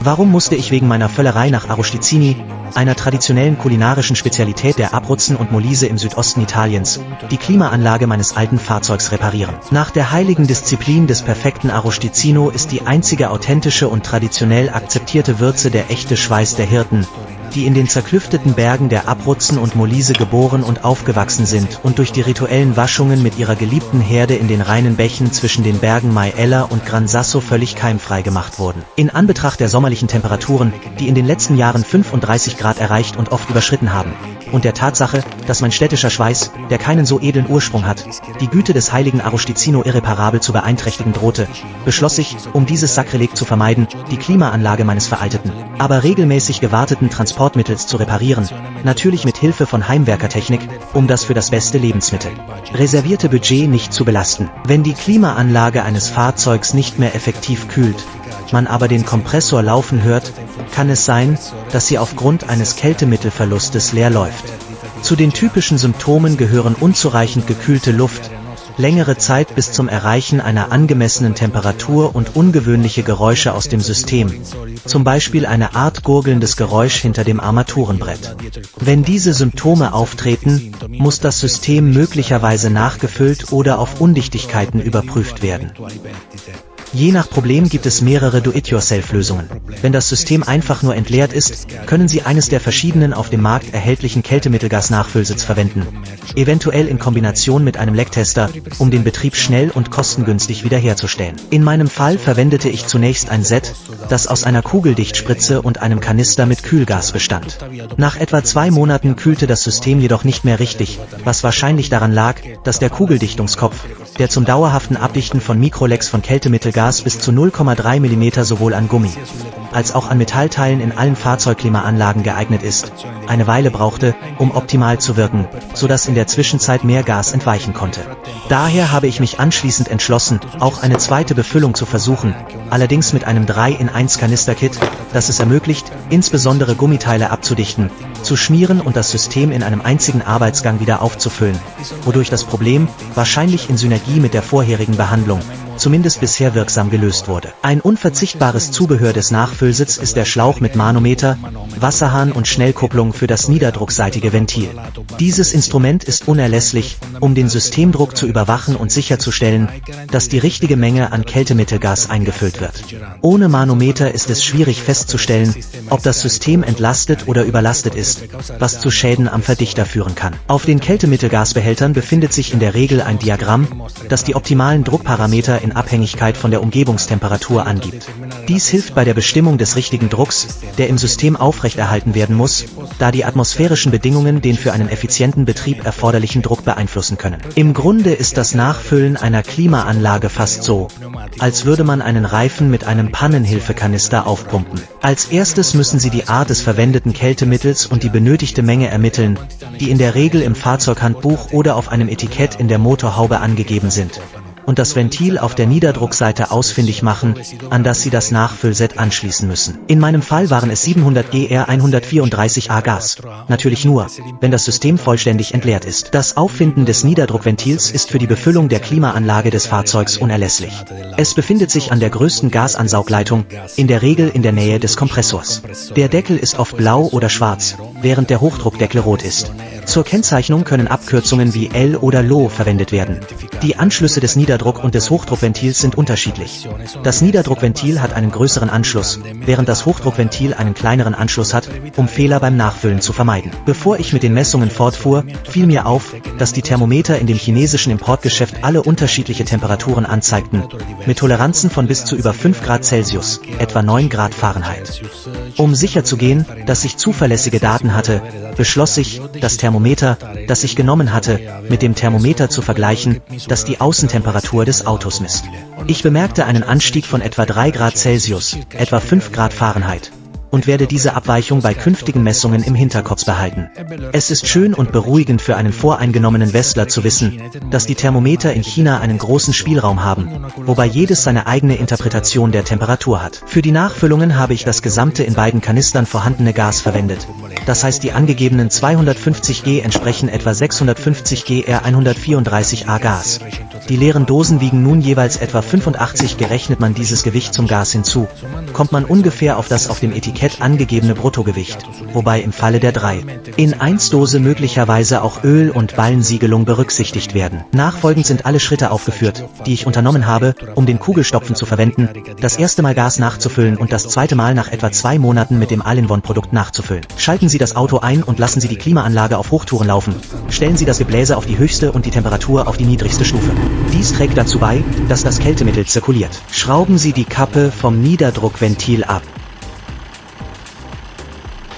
Warum musste ich wegen meiner Völlerei nach Arrosticini, einer traditionellen kulinarischen Spezialität der Abruzzen und Molise im Südosten Italiens, die Klimaanlage meines alten Fahrzeugs reparieren? Nach der heiligen Disziplin des perfekten Arrosticino ist die einzige authentische und traditionell akzeptierte Würze der echte Schweiß der Hirten, die in den zerklüfteten Bergen der Abruzzen und Molise geboren und aufgewachsen sind und durch die rituellen Waschungen mit ihrer geliebten Herde in den reinen Bächen zwischen den Bergen Maiella und Gran Sasso völlig keimfrei gemacht wurden. In Anbetracht der sommerlichen Temperaturen, die in den letzten Jahren 35 Grad erreicht und oft überschritten haben, und der Tatsache, dass mein städtischer Schweiß, der keinen so edlen Ursprung hat, die Güte des heiligen Arrosticino irreparabel zu beeinträchtigen drohte, beschloss ich, um dieses Sakrileg zu vermeiden, die Klimaanlage meines veralteten, aber regelmäßig gewarteten Transportmittels zu reparieren, natürlich mit Hilfe von Heimwerkertechnik, um das für das beste Lebensmittel reservierte Budget nicht zu belasten. Wenn die Klimaanlage eines Fahrzeugs nicht mehr effektiv kühlt, man aber den Kompressor laufen hört, kann es sein, dass sie aufgrund eines Kältemittelverlustes leer läuft. Zu den typischen Symptomen gehören unzureichend gekühlte Luft, längere Zeit bis zum Erreichen einer angemessenen Temperatur und ungewöhnliche Geräusche aus dem System, zum Beispiel eine Art gurgelndes Geräusch hinter dem Armaturenbrett. Wenn diese Symptome auftreten, muss das System möglicherweise nachgefüllt oder auf Undichtigkeiten überprüft werden. Je nach Problem gibt es mehrere Do-it-yourself-Lösungen. Wenn das System einfach nur entleert ist, können Sie eines der verschiedenen auf dem Markt erhältlichen Kältemittelgas-Nachfüllsitz verwenden, eventuell in Kombination mit einem Lecktester, um den Betrieb schnell und kostengünstig wiederherzustellen. In meinem Fall verwendete ich zunächst ein Set, das aus einer Kugeldichtspritze und einem Kanister mit Kühlgas bestand. Nach etwa 2 Monaten kühlte das System jedoch nicht mehr richtig, was wahrscheinlich daran lag, dass der Kugeldichtungskopf, der zum dauerhaften Abdichten von Mikrolecks von Kältemittelgas bis zu 0,3 mm sowohl an Gummi als auch an Metallteilen in allen Fahrzeugklimaanlagen geeignet ist, eine Weile brauchte, um optimal zu wirken, sodass in der Zwischenzeit mehr Gas entweichen konnte. Daher habe ich mich anschließend entschlossen, auch eine zweite Befüllung zu versuchen, allerdings mit einem 3-in-1 Kanisterkit, das es ermöglicht, insbesondere Gummiteile abzudichten, zu schmieren und das System in einem einzigen Arbeitsgang wieder aufzufüllen, wodurch das Problem, wahrscheinlich in Synergie mit der vorherigen Behandlung, zumindest bisher wirksam gelöst wurde. Ein unverzichtbares Zubehör des Nachfüllsitzes ist der Schlauch mit Manometer, Wasserhahn und Schnellkupplung für das niederdruckseitige Ventil. Dieses Instrument ist unerlässlich, um den Systemdruck zu überwachen und sicherzustellen, dass die richtige Menge an Kältemittelgas eingefüllt wird. Ohne Manometer ist es schwierig festzustellen, ob das System entlastet oder überlastet ist, was zu Schäden am Verdichter führen kann. Auf den Kältemittelgasbehältern befindet sich in der Regel ein Diagramm, das die optimalen Druckparameter in Abhängigkeit von der Umgebungstemperatur angibt. Dies hilft bei der Bestimmung des richtigen Drucks, der im System aufrechterhalten werden muss, da die atmosphärischen Bedingungen den für einen effizienten Betrieb erforderlichen Druck beeinflussen können. Im Grunde ist das Nachfüllen einer Klimaanlage fast so, als würde man einen Reifen mit einem Pannenhilfekanister aufpumpen. Als erstes müssen Sie die Art des verwendeten Kältemittels und die benötigte Menge ermitteln, die in der Regel im Fahrzeughandbuch oder auf einem Etikett in der Motorhaube angegeben sind, und das Ventil auf der Niederdruckseite ausfindig machen, an das Sie das Nachfüllset anschließen müssen. In meinem Fall waren es 700 GR 134a Gas. Natürlich nur, wenn das System vollständig entleert ist. Das Auffinden des Niederdruckventils ist für die Befüllung der Klimaanlage des Fahrzeugs unerlässlich. Es befindet sich an der größten Gasansaugleitung, in der Regel in der Nähe des Kompressors. Der Deckel ist oft blau oder schwarz, während der Hochdruckdeckel rot ist. Zur Kennzeichnung können Abkürzungen wie L oder LO verwendet werden. Die Anschlüsse des Niederdruck- und des Hochdruckventils sind unterschiedlich. Das Niederdruckventil hat einen größeren Anschluss, während das Hochdruckventil einen kleineren Anschluss hat, um Fehler beim Nachfüllen zu vermeiden. Bevor ich mit den Messungen fortfuhr, fiel mir auf, dass die Thermometer in dem chinesischen Importgeschäft alle unterschiedliche Temperaturen anzeigten, mit Toleranzen von bis zu über 5 Grad Celsius, etwa 9 Grad Fahrenheit. Um sicherzugehen, dass ich zuverlässige Daten hatte, beschloss ich, das Thermometer, das ich genommen hatte, mit dem Thermometer zu vergleichen, das die Außentemperatur des Autos misst. Ich bemerkte einen Anstieg von etwa 3 Grad Celsius, etwa 5 Grad Fahrenheit, und werde diese Abweichung bei künftigen Messungen im Hinterkopf behalten. Es ist schön und beruhigend für einen voreingenommenen Westler zu wissen, dass die Thermometer in China einen großen Spielraum haben, wobei jedes seine eigene Interpretation der Temperatur hat. Für die Nachfüllungen habe ich das gesamte in beiden Kanistern vorhandene Gas verwendet, das heißt die angegebenen 250 G entsprechen etwa 650 G R134a Gas. Die leeren Dosen wiegen nun jeweils etwa 85 G. Rechnet man dieses Gewicht zum Gas hinzu, kommt man ungefähr auf das auf dem Etikett angegebene Bruttogewicht, wobei im Falle der 3 in 1 Dose möglicherweise auch Öl- und Ballensiegelung berücksichtigt werden. Nachfolgend sind alle Schritte aufgeführt, die ich unternommen habe, um den Kugelstopfen zu verwenden, das erste Mal Gas nachzufüllen und das zweite Mal nach etwa 2 Monaten mit dem All-in-One-Produkt nachzufüllen. Schalten Sie das Auto ein und lassen Sie die Klimaanlage auf Hochtouren laufen. Stellen Sie das Gebläse auf die höchste und die Temperatur auf die niedrigste Stufe. Dies trägt dazu bei, dass das Kältemittel zirkuliert. Schrauben Sie die Kappe vom Niederdruckventil ab.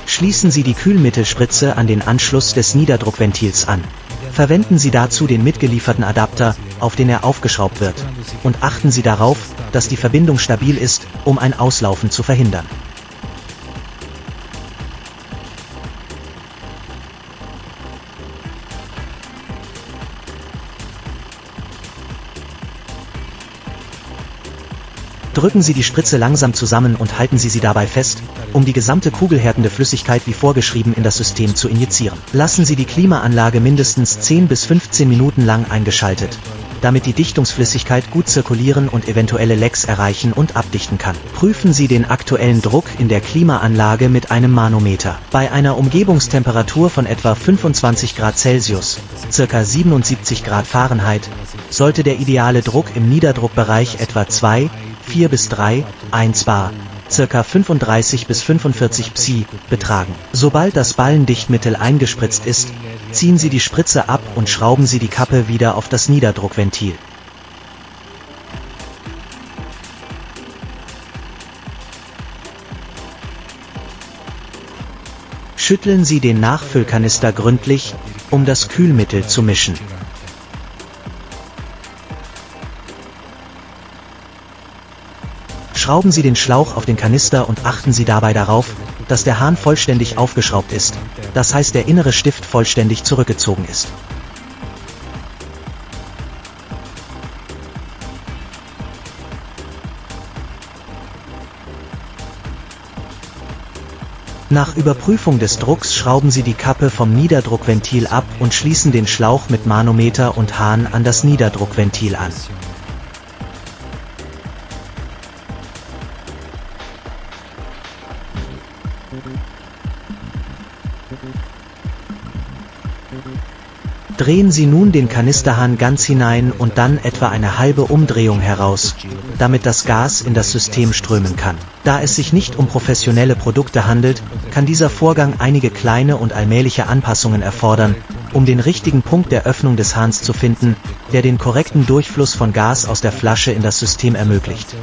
Schließen Sie die Kühlmittelspritze an den Anschluss des Niederdruckventils an. Verwenden Sie dazu den mitgelieferten Adapter, auf den er aufgeschraubt wird. Und achten Sie darauf, dass die Verbindung stabil ist, um ein Auslaufen zu verhindern. Drücken Sie die Spritze langsam zusammen und halten Sie sie dabei fest, um die gesamte kugelhärtende Flüssigkeit wie vorgeschrieben in das System zu injizieren. Lassen Sie die Klimaanlage mindestens 10 bis 15 Minuten lang eingeschaltet, damit die Dichtungsflüssigkeit gut zirkulieren und eventuelle Lecks erreichen und abdichten kann. Prüfen Sie den aktuellen Druck in der Klimaanlage mit einem Manometer. Bei einer Umgebungstemperatur von etwa 25 Grad Celsius, ca. 77 Grad Fahrenheit, sollte der ideale Druck im Niederdruckbereich etwa 4 bis 1 bar, ca. 35 bis 45 Psi, betragen. Sobald das Ballendichtmittel eingespritzt ist, ziehen Sie die Spritze ab und schrauben Sie die Kappe wieder auf das Niederdruckventil. Schütteln Sie den Nachfüllkanister gründlich, um das Kühlmittel zu mischen. Schrauben Sie den Schlauch auf den Kanister und achten Sie dabei darauf, dass der Hahn vollständig aufgeschraubt ist, das heißt der innere Stift vollständig zurückgezogen ist. Nach Überprüfung des Drucks schrauben Sie die Kappe vom Niederdruckventil ab und schließen den Schlauch mit Manometer und Hahn an das Niederdruckventil an. Drehen Sie nun den Kanisterhahn ganz hinein und dann etwa eine halbe Umdrehung heraus, damit das Gas in das System strömen kann. Da es sich nicht um professionelle Produkte handelt, kann dieser Vorgang einige kleine und allmähliche Anpassungen erfordern, um den richtigen Punkt der Öffnung des Hahns zu finden, der den korrekten Durchfluss von Gas aus der Flasche in das System ermöglicht.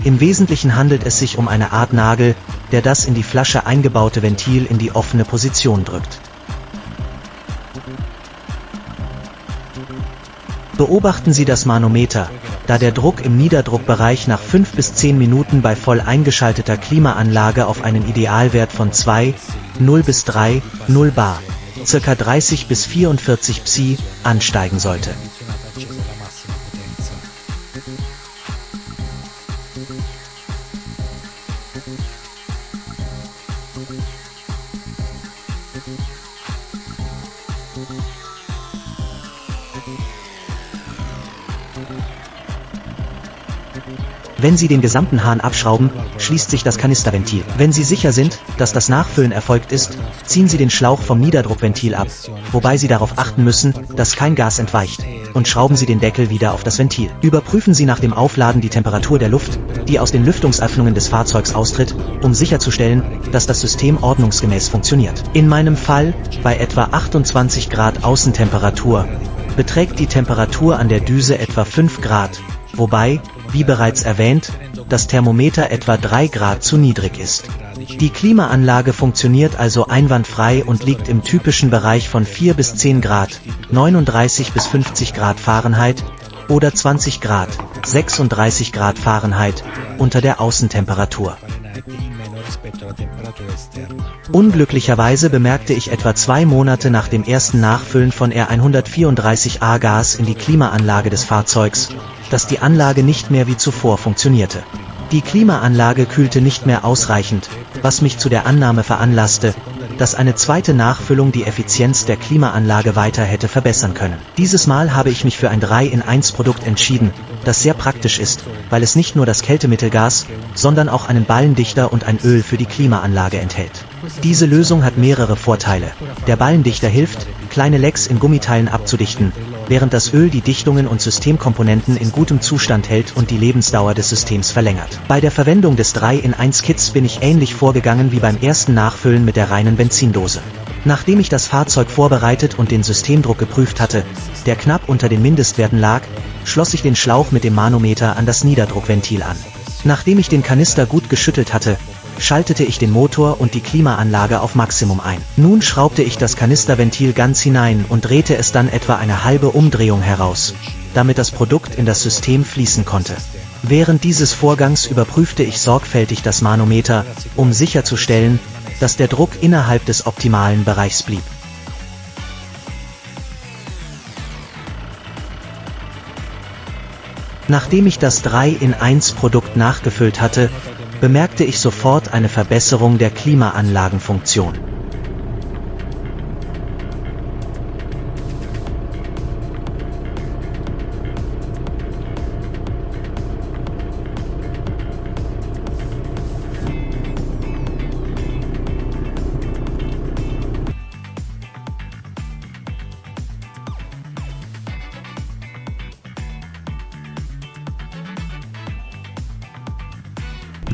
Im Wesentlichen handelt es sich um eine Art Nagel, der das in die Flasche eingebaute Ventil in die offene Position drückt. Beobachten Sie das Manometer, da der Druck im Niederdruckbereich nach 5 bis 10 Minuten bei voll eingeschalteter Klimaanlage auf einen Idealwert von 2,0 bis 3,0 bar, ca. 30 bis 44 Psi, ansteigen sollte. Wenn Sie den gesamten Hahn abschrauben, schließt sich das Kanisterventil. Wenn Sie sicher sind, dass das Nachfüllen erfolgt ist, ziehen Sie den Schlauch vom Niederdruckventil ab, wobei Sie darauf achten müssen, dass kein Gas entweicht, und schrauben Sie den Deckel wieder auf das Ventil. Überprüfen Sie nach dem Aufladen die Temperatur der Luft, die aus den Lüftungsöffnungen des Fahrzeugs austritt, um sicherzustellen, dass das System ordnungsgemäß funktioniert. In meinem Fall, bei etwa 28 Grad Außentemperatur, beträgt die Temperatur an der Düse etwa 5 Grad, wobei, wie bereits erwähnt, das Thermometer etwa 3 Grad zu niedrig ist. Die Klimaanlage funktioniert also einwandfrei und liegt im typischen Bereich von 4 bis 10 Grad, 39 bis 50 Grad Fahrenheit, oder 20 Grad, 36 Grad Fahrenheit, unter der Außentemperatur. Unglücklicherweise bemerkte ich etwa 2 Monate nach dem ersten Nachfüllen von R134a Gas in die Klimaanlage des Fahrzeugs, dass die Anlage nicht mehr wie zuvor funktionierte. Die Klimaanlage kühlte nicht mehr ausreichend, was mich zu der Annahme veranlasste, dass eine zweite Nachfüllung die Effizienz der Klimaanlage weiter hätte verbessern können. Dieses Mal habe ich mich für ein 3-in-1-Produkt entschieden, das sehr praktisch ist, weil es nicht nur das Kältemittelgas, sondern auch einen Ballendichter und ein Öl für die Klimaanlage enthält. Diese Lösung hat mehrere Vorteile. Der Ballendichter hilft, kleine Lecks in Gummiteilen abzudichten, während das Öl die Dichtungen und Systemkomponenten in gutem Zustand hält und die Lebensdauer des Systems verlängert. Bei der Verwendung des 3-in-1-Kits bin ich ähnlich vorgegangen wie beim ersten Nachfüllen mit der reinen Benzindose. Nachdem ich das Fahrzeug vorbereitet und den Systemdruck geprüft hatte, der knapp unter den Mindestwerten lag, schloss ich den Schlauch mit dem Manometer an das Niederdruckventil an. Nachdem ich den Kanister gut geschüttelt hatte, schaltete ich den Motor und die Klimaanlage auf Maximum ein. Nun schraubte ich das Kanisterventil ganz hinein und drehte es dann etwa eine halbe Umdrehung heraus, damit das Produkt in das System fließen konnte. Während dieses Vorgangs überprüfte ich sorgfältig das Manometer, um sicherzustellen, dass der Druck innerhalb des optimalen Bereichs blieb. Nachdem ich das 3-in-1-Produkt nachgefüllt hatte, bemerkte ich sofort eine Verbesserung der Klimaanlagenfunktion.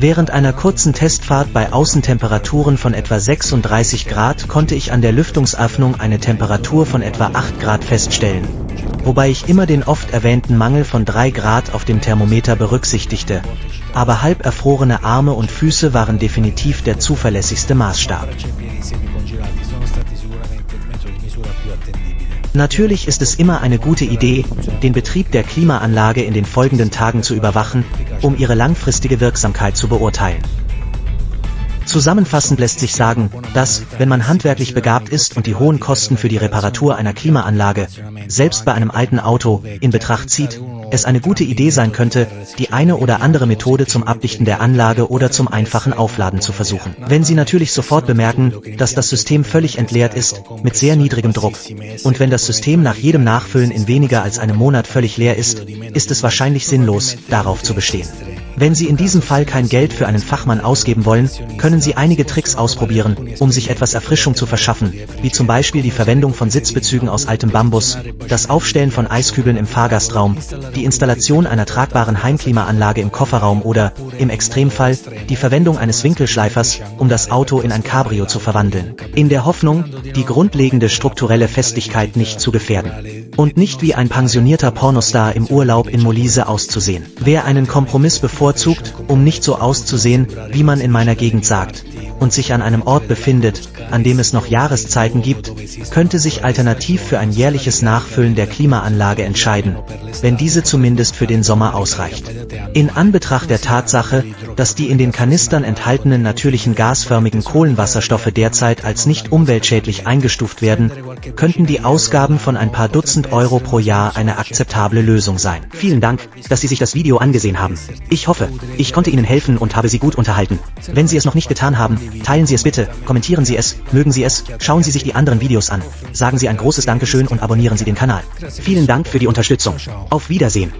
Während einer kurzen Testfahrt bei Außentemperaturen von etwa 36 Grad konnte ich an der Lüftungsöffnung eine Temperatur von etwa 8 Grad feststellen, wobei ich immer den oft erwähnten Mangel von 3 Grad auf dem Thermometer berücksichtigte, aber halb erfrorene Arme und Füße waren definitiv der zuverlässigste Maßstab. Natürlich ist es immer eine gute Idee, den Betrieb der Klimaanlage in den folgenden Tagen zu überwachen, um ihre langfristige Wirksamkeit zu beurteilen. Zusammenfassend lässt sich sagen, dass, wenn man handwerklich begabt ist und die hohen Kosten für die Reparatur einer Klimaanlage, selbst bei einem alten Auto, in Betracht zieht, es eine gute Idee sein könnte, die eine oder andere Methode zum Abdichten der Anlage oder zum einfachen Aufladen zu versuchen. Wenn Sie natürlich sofort bemerken, dass das System völlig entleert ist, mit sehr niedrigem Druck, und wenn das System nach jedem Nachfüllen in weniger als einem Monat völlig leer ist, ist es wahrscheinlich sinnlos, darauf zu bestehen. Wenn Sie in diesem Fall kein Geld für einen Fachmann ausgeben wollen, können Sie einige Tricks ausprobieren, um sich etwas Erfrischung zu verschaffen, wie zum Beispiel die Verwendung von Sitzbezügen aus altem Bambus, das Aufstellen von Eiskübeln im Fahrgastraum, die Installation einer tragbaren Heimklimaanlage im Kofferraum oder, im Extremfall, die Verwendung eines Winkelschleifers, um das Auto in ein Cabrio zu verwandeln. In der Hoffnung, die grundlegende strukturelle Festigkeit nicht zu gefährden. Und nicht wie ein pensionierter Pornostar im Urlaub in Molise auszusehen. Wer einen Kompromiss bevorzugt, um nicht so auszusehen, wie man in meiner Gegend sagt, und sich an einem Ort befindet, an dem es noch Jahreszeiten gibt, könnte sich alternativ für ein jährliches Nachfüllen der Klimaanlage entscheiden, wenn diese zumindest für den Sommer ausreicht. In Anbetracht der Tatsache, dass die in den Kanistern enthaltenen natürlichen gasförmigen Kohlenwasserstoffe derzeit als nicht umweltschädlich eingestuft werden, könnten die Ausgaben von ein paar Dutzend Euro pro Jahr eine akzeptable Lösung sein. Vielen Dank, dass Sie sich das Video angesehen haben. Ich hoffe, ich konnte Ihnen helfen und habe Sie gut unterhalten. Wenn Sie es noch nicht getan haben, teilen Sie es bitte, kommentieren Sie es, mögen Sie es, schauen Sie sich die anderen Videos an, sagen Sie ein großes Dankeschön und abonnieren Sie den Kanal. Vielen Dank für die Unterstützung. Auf Wiedersehen.